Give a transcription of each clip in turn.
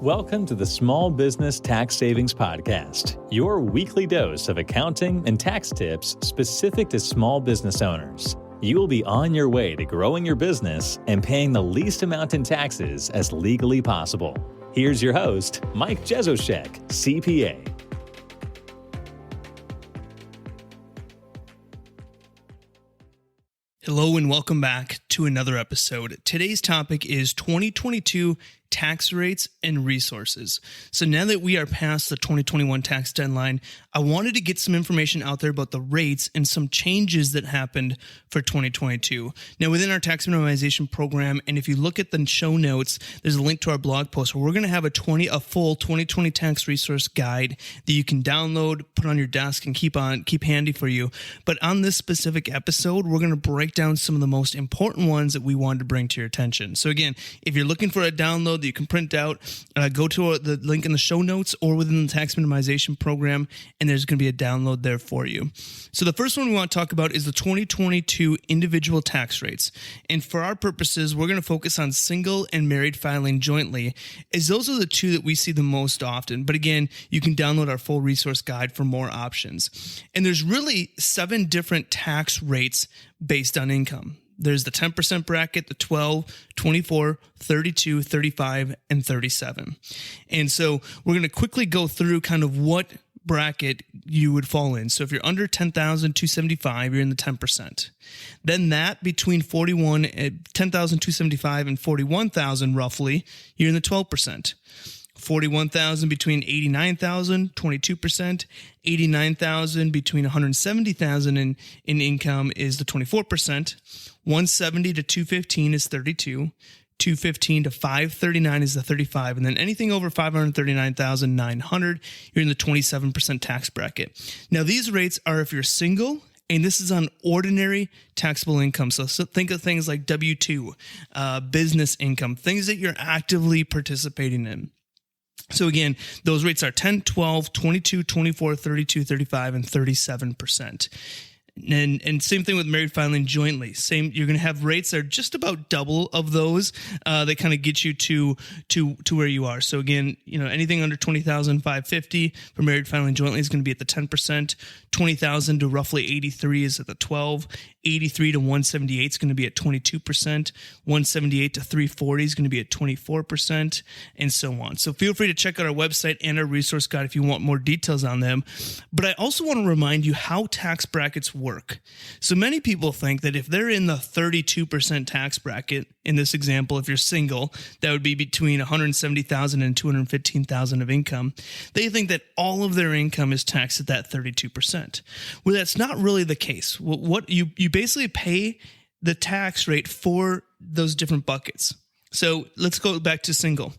Welcome to the Small Business Tax Savings Podcast, your weekly dose of accounting and tax tips specific to small business owners. You will be on your way to growing your business and paying the least amount in taxes as legally possible. Here's your host, Mike Jesowshek, CPA. Hello and welcome back to another episode. Today's topic is 2022 tax rates and resources. So now that we are past the 2021 tax deadline, I wanted to get some information out there about the rates and some changes that happened for 2022. Now within our tax minimization program, and if you look at the show notes, there's a link to our blog post where we're going to have a full 2020 tax resource guide that you can download, put on your desk, and keep handy for you. But on this specific episode, we're going to break down some of the most important ones that we wanted to bring to your attention. So again, if you're looking for a download that you can print out, go to the link in the show notes or within the tax minimization program, and there's going to be a download there for you. So the first one we want to talk about is the 2022 individual tax rates. And for our purposes, we're going to focus on single and married filing jointly, as those are the two that we see the most often. But again, you can download our full resource guide for more options. And there's really 7 different tax rates based on income. There's the 10% bracket, the 12, 24, 32, 35, and 37. And so we're going to quickly go through kind of what bracket you would fall in. So if you're under $10,275, you're in the 10%. Then that between $10,275 and $41,000 roughly, you're in the 12%. $41,000 between $89,000, 22%. $89,000 between $170,000 in income is the 24%. $170,000 to $215,000 is 32%. $215,000 to $539,000 is the 35%, and then anything over $539,900, you're in the 27% tax bracket. Now these rates are if you're single, and this is on ordinary taxable income. So think of things like W-2, business income, things that you're actively participating in. So again, those rates are 10, 12, 22, 24, 32, 35, and 37%. And same thing with married filing jointly. You're going to have rates that are just about double of those. That kind of get you to where you are. So again, anything under $20,550 for married filing jointly is going to be at the 10%. $20,000 to roughly $83,000 is at the 12%. $83,000 to $178,000 is going to be at 22%. $178,000 to $340,000 is going to be at 24%, and so on. So feel free to check out our website and our resource guide if you want more details on them. But I also want to remind you how tax brackets work. So many people think that if they're in the 32% tax bracket, in this example, if you're single, that would be between $170,000 and $215,000 of income. They think that all of their income is taxed at that 32%. Well, that's not really the case. What you basically pay the tax rate for those different buckets. So let's go back to single.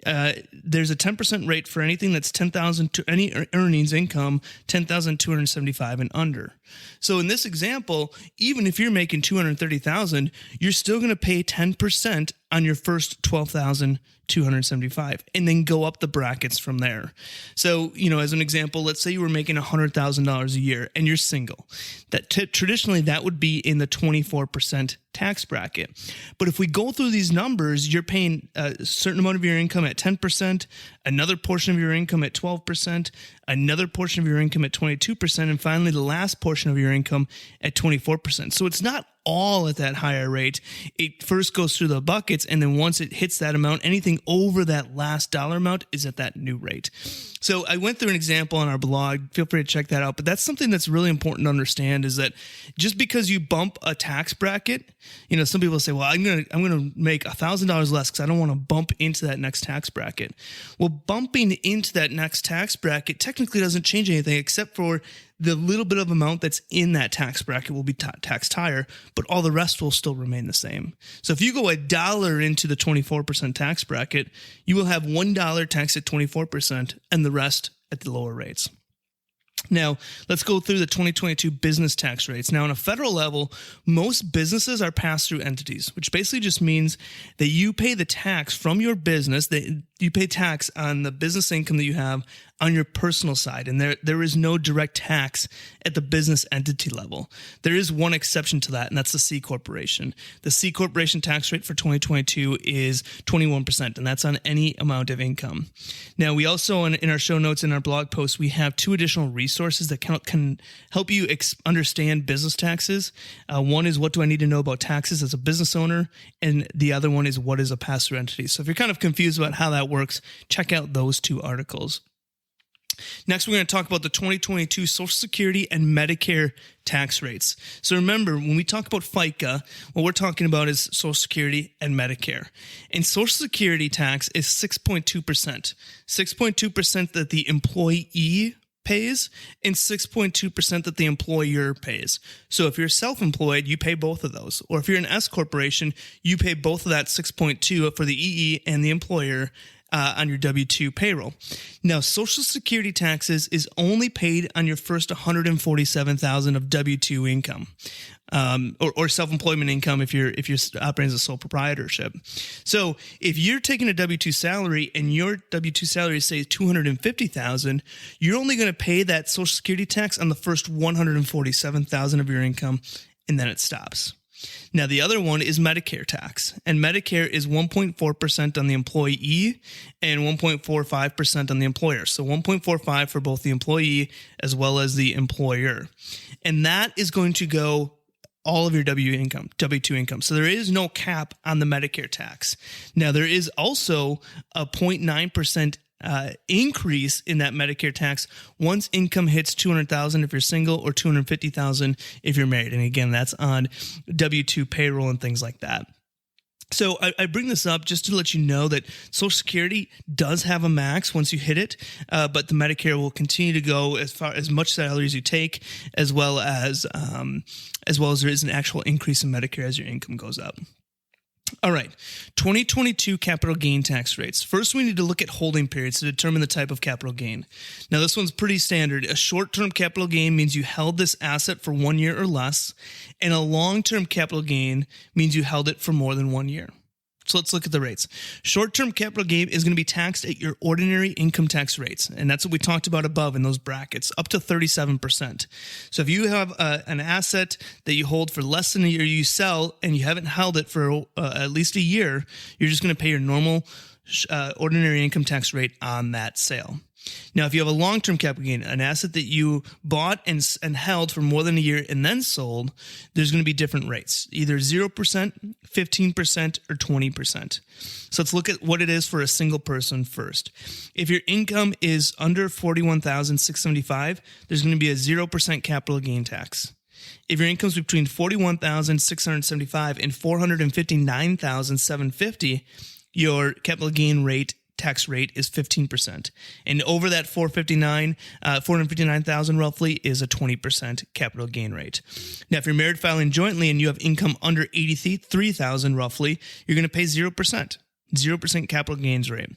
There's a 10% rate for anything that's $10,000 to any earnings income, $10,275 and under. So in this example, even if you're making $230,000, you're still going to pay 10% on your first $12,275 and then go up the brackets from there. So, as an example, let's say you were making $100,000 a year and you're single. That traditionally that would be in the 24% tax bracket. But if we go through these numbers, you're paying a certain amount of your income at 10%, another portion of your income at 12%, another portion of your income at 22%, and finally the last portion of your income at 24%. So it's not all at that higher rate. It first goes through the buckets, and then once it hits that amount, anything over that last dollar amount is at that new rate. So I went through an example on our blog. Feel free to check that out. But that's something that's really important to understand, is that just because you bump a tax bracket, some people say, well, I'm gonna make $1,000 less because I don't want to bump into that next tax bracket. Well, bumping into that next tax bracket technically doesn't change anything except for the little bit of amount that's in that tax bracket will be taxed higher, but all the rest will still remain the same. So if you go $1 into the 24% tax bracket, you will have $1 taxed at 24% and the rest at the lower rates. Now, let's go through the 2022 business tax rates. Now, on a federal level, most businesses are pass-through entities, which basically just means that you pay the tax from your business, that you pay tax on the business income that you have on your personal side, and there is no direct tax at the business entity level. There is one exception to that, and that's the C corporation. The C corporation tax rate for 2022 is 21%, and that's on any amount of income. Now, we also, in our show notes, in our blog post, we have 2 additional resources that can help you understand business taxes. One is, what do I need to know about taxes as a business owner? And the other one is, what is a pass-through entity? So if you're kind of confused about how that works, check out those 2 articles. Next, we're going to talk about the 2022 Social Security and Medicare tax rates. So remember, when we talk about FICA, what we're talking about is Social Security and Medicare. And Social Security tax is 6.2%. 6.2% that the employee pays and 6.2% that the employer pays. So if you're self-employed, you pay both of those. Or if you're an S corporation, you pay both of that 6.2 for the EE and the employer on your W-2 payroll. Now, Social Security taxes is only paid on your first $147,000 of W-2 income, or self-employment income if you're operating as a sole proprietorship. So, if you're taking a W-2 salary and your W-2 salary say $250,000, you're only going to pay that Social Security tax on the first $147,000 of your income, and then it stops. Now, the other one is Medicare tax, and Medicare is 1.4% on the employee and 1.45% on the employer. So 1.45 for both the employee as well as the employer. And that is going to go all of your W-2 income. So there is no cap on the Medicare tax. Now, there is also a 0.9% increase in that Medicare tax once income hits $200,000 if you're single, or $250,000 if you're married. And again, that's on W-2 payroll and things like that. So I bring this up just to let you know that Social Security does have a max once you hit it, but the Medicare will continue to go as much salary as you take, as well as there is an actual increase in Medicare as your income goes up. All right, 2022 capital gain tax rates. First, we need to look at holding periods to determine the type of capital gain. Now, this one's pretty standard. A short-term capital gain means you held this asset for 1 year or less, and a long-term capital gain means you held it for more than 1 year. So let's look at the rates. Short-term capital gain is going to be taxed at your ordinary income tax rates, and that's what we talked about above in those brackets, up to 37%. So if you have an asset that you hold for less than a year, you sell, and you haven't held it for at least a year, you're just going to pay your normal ordinary income tax rate on that sale. Now, if you have a long-term capital gain, an asset that you bought and held for more than a year and then sold, there's going to be different rates, either 0%, 15%, or 20%. So let's look at what it is for a single person first. If your income is under $41,675, there's going to be a 0% capital gain tax. If your income is between $41,675 and $459,750, your capital gain tax rate is 15%. And over that $459,000 roughly is a 20% capital gain rate. Now, if you're married filing jointly and you have income under $83,000 roughly, you're going to pay 0%. 0% capital gains rate.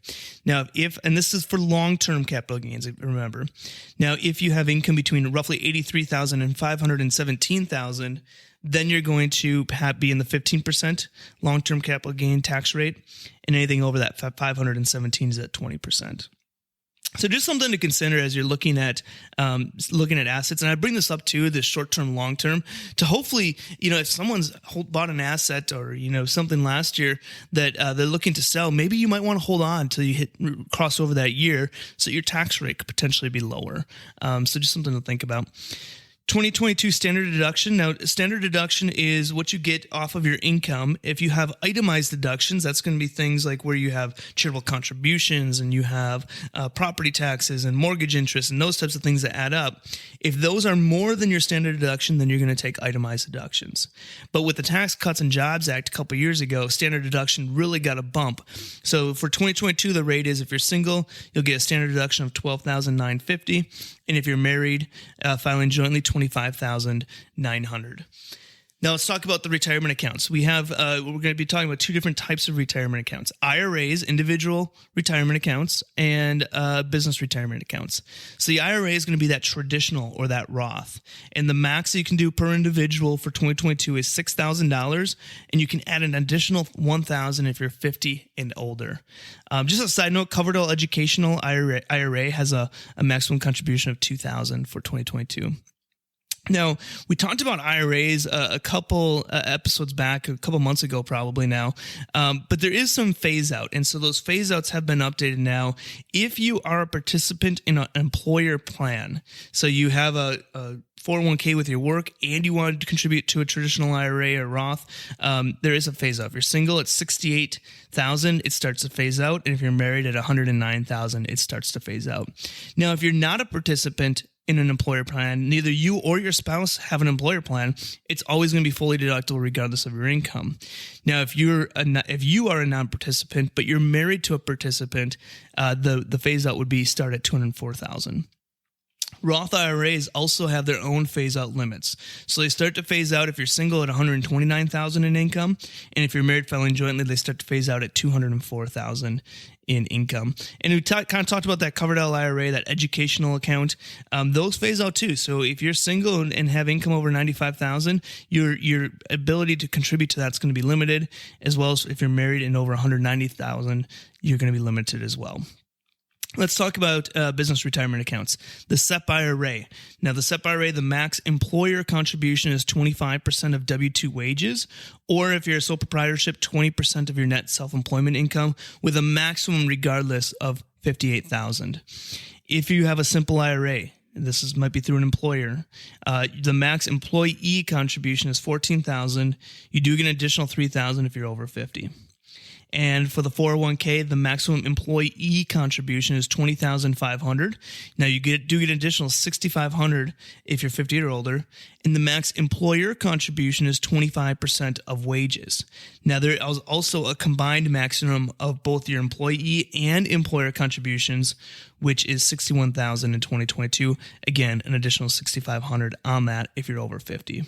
Now, and this is for long-term capital gains, remember. Now, if you have income between roughly $83,000 and $517,000, then you're going to be in the 15% long-term capital gain tax rate, and anything over that 517 is at 20%. So just something to consider as you're looking at assets. And I bring this up too, this short-term, long-term, to hopefully, if someone's bought an asset or, something last year that they're looking to sell, maybe you might want to hold on until you cross over that year so your tax rate could potentially be lower. So just something to think about. 2022 standard deduction. Now, standard deduction is what you get off of your income. If you have itemized deductions, that's going to be things like where you have charitable contributions and you have property taxes and mortgage interest and those types of things that add up. If those are more than your standard deduction, then you're going to take itemized deductions. But with the Tax Cuts and Jobs Act a couple years ago, standard deduction really got a bump. So for 2022, the rate is, if you're single, you'll get a standard deduction of $12,950. And if you're married, filing jointly, $25,900. Now let's talk about the retirement accounts. We're going to be talking about two different types of retirement accounts: IRAs, individual retirement accounts, and business retirement accounts. So the IRA is going to be that traditional or that Roth, and the max that you can do per individual for 2022 is $6,000, and you can add an additional $1,000 if you're 50 and older. Just a side note: Coverdell Educational IRA has a maximum contribution of $2,000 for 2022. Now, we talked about IRAs a couple episodes back, a couple months ago probably now, but there is some phase out. And so those phase outs have been updated now. If you are a participant in an employer plan, so you have a 401k with your work and you want to contribute to a traditional IRA or Roth, there is a phase out. If you're single at $68,000, it starts to phase out. And if you're married at $109,000, it starts to phase out. Now, if you're not a participant in an employer plan, neither you or your spouse have an employer plan, it's always going to be fully deductible regardless of your income. Now, if you are a non-participant but you're married to a participant, the phase out would be start at $204,000. Roth IRAs also have their own phase-out limits. So they start to phase out if you're single at $129,000 in income, and if you're married filing jointly, they start to phase out at $204,000 in income. And we kind of talked about that Coverdell IRA, that educational account. Those phase out too. So if you're single and have income over $95,000, your ability to contribute to that's going to be limited, as well as if you're married and over $190,000, you're going to be limited as well. Let's talk about business retirement accounts. The SEP IRA. Now, the SEP IRA, the max employer contribution is 25% of W-2 wages, or if you're a sole proprietorship, 20% of your net self-employment income, with a maximum regardless of $58,000. If you have a simple IRA, might be through an employer, the max employee contribution is $14,000. You do get an additional $3,000 if you're over 50. And for the 401k, the maximum employee contribution is $20,500. Now you do get an additional $6,500 if you're 50 or older, and the max employer contribution is 25% of wages. Now there is also a combined maximum of both your employee and employer contributions, which is $61,000 in 2022. Again, an additional $6,500 on that if you're over 50.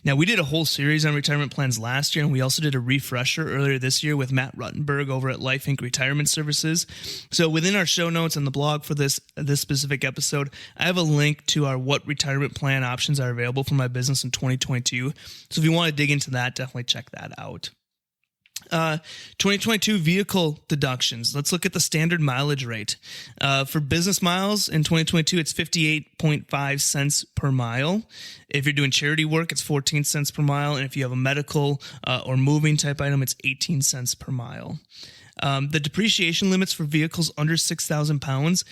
Now, we did a whole series on retirement plans last year, and we also did a refresher earlier this year with Matt Ruttenberg over at Life Inc. Retirement Services. So within our show notes and the blog for this specific episode, I have a link to our what retirement plan options are available for my business in 2022. So if you want to dig into that, definitely check that out. 2022 vehicle deductions. Let's look at the standard mileage rate. For business miles in 2022, it's 58.5 cents per mile. If you're doing charity work, it's 14 cents per mile. And if you have a medical or moving type item, it's 18 cents per mile. The depreciation limits for vehicles under 6,000 pounds.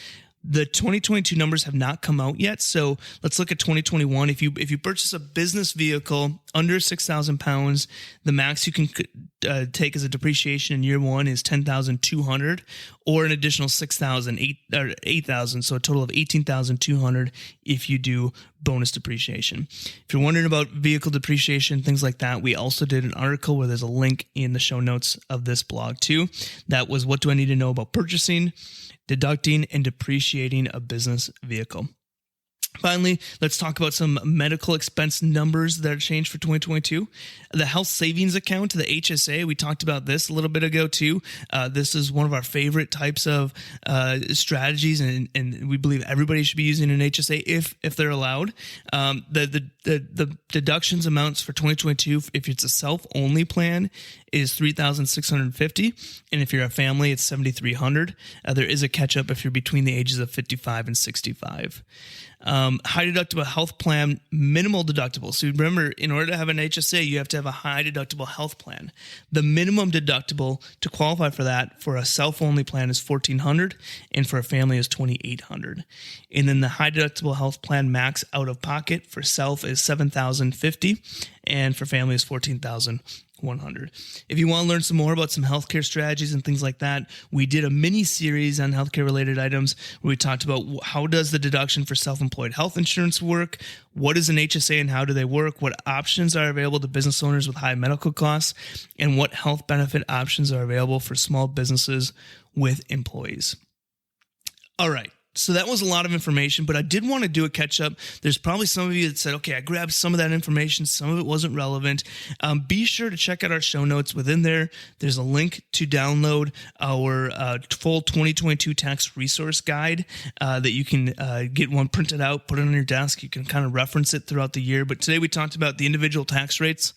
The 2022 numbers have not come out yet, so let's look at 2021. If you purchase a business vehicle under 6,000 pounds, the max you can take as a depreciation in year one is $10,200, or an additional $8,000, so a total of $18,200 if you do bonus depreciation. If you're wondering about vehicle depreciation, things like that, we also did an article where there's a link in the show notes of this blog too. That was what do I need to know about purchasing, deducting, and depreciating a business vehicle. Finally, let's talk about some medical expense numbers that are changed for 2022. The health savings account, the HSA, we talked about this a little bit ago too. This is one of our favorite types of strategies, and we believe everybody should be using an HSA if they're allowed. The deductions amounts for 2022, if it's a self-only plan, is $3,650, and if you're a family, it's $7,300. There is a catch-up if you're between the ages of 55 and 65. High deductible health plan, minimal deductible. So remember, in order to have an HSA, you have to have a high deductible health plan. The minimum deductible to qualify for that for a self-only plan is $1,400, and for a family is $2,800. And then the high deductible health plan max out of pocket for self is $7,050, and for family is $14,100. If you want to learn some more about some healthcare strategies and things like that, we did a mini series on healthcare related items where we talked about how does the deduction for self-employed health insurance work, what is an HSA and how do they work, what options are available to business owners with high medical costs, and what health benefit options are available for small businesses with employees. All right. So that was a lot of information, but I did want to do a catch up. There's probably some of you that said, okay, I grabbed some of that information. Some of it wasn't relevant. Be sure to check out our show notes. Within there, there's a link to download our full 2022 tax resource guide that you can get one printed out, put it on your desk. You can kind of reference it throughout the year. But today we talked about the individual tax rates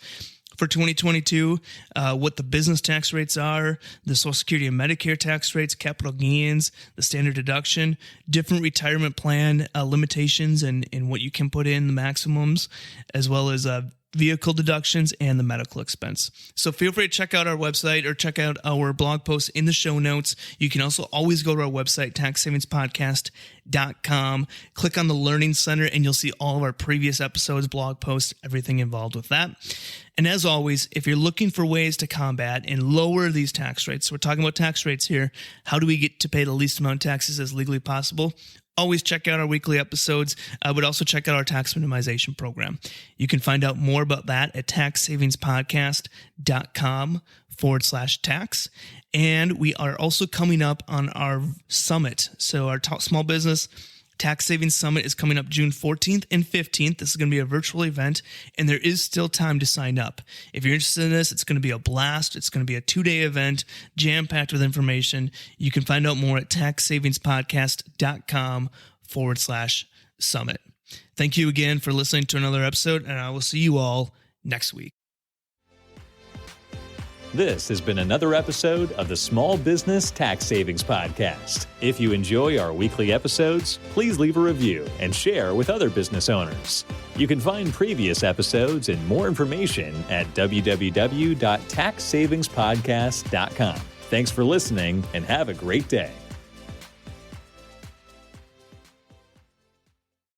for 2022, what the business tax rates are, the Social Security and Medicare tax rates, capital gains, the standard deduction, different retirement plan limitations and what you can put in, the maximums, as well as vehicle deductions and the medical expense. So feel free to check out our website or check out our blog posts in the show notes. You can also always go to our website, taxsavingspodcast.com. Click on the Learning Center and you'll see all of our previous episodes, blog posts, everything involved with that. And as always, if you're looking for ways to combat and lower these tax rates, so we're talking about tax rates here, how do we get to pay the least amount of taxes as legally possible? Always check out our weekly episodes, but also check out our tax minimization program. You can find out more about that at taxsavingspodcast.com/tax. And we are also coming up on our summit. So our small business Tax Savings Summit is coming up June 14th and 15th. This is going to be a virtual event, and there is still time to sign up. If you're interested in this, it's going to be a blast. It's going to be a 2-day event, jam-packed with information. You can find out more at taxsavingspodcast.com/summit. Thank you again for listening to another episode, and I will see you all next week. This has been another episode of the Small Business Tax Savings Podcast. If you enjoy our weekly episodes, please leave a review and share with other business owners. You can find previous episodes and more information at www.taxsavingspodcast.com. Thanks for listening and have a great day.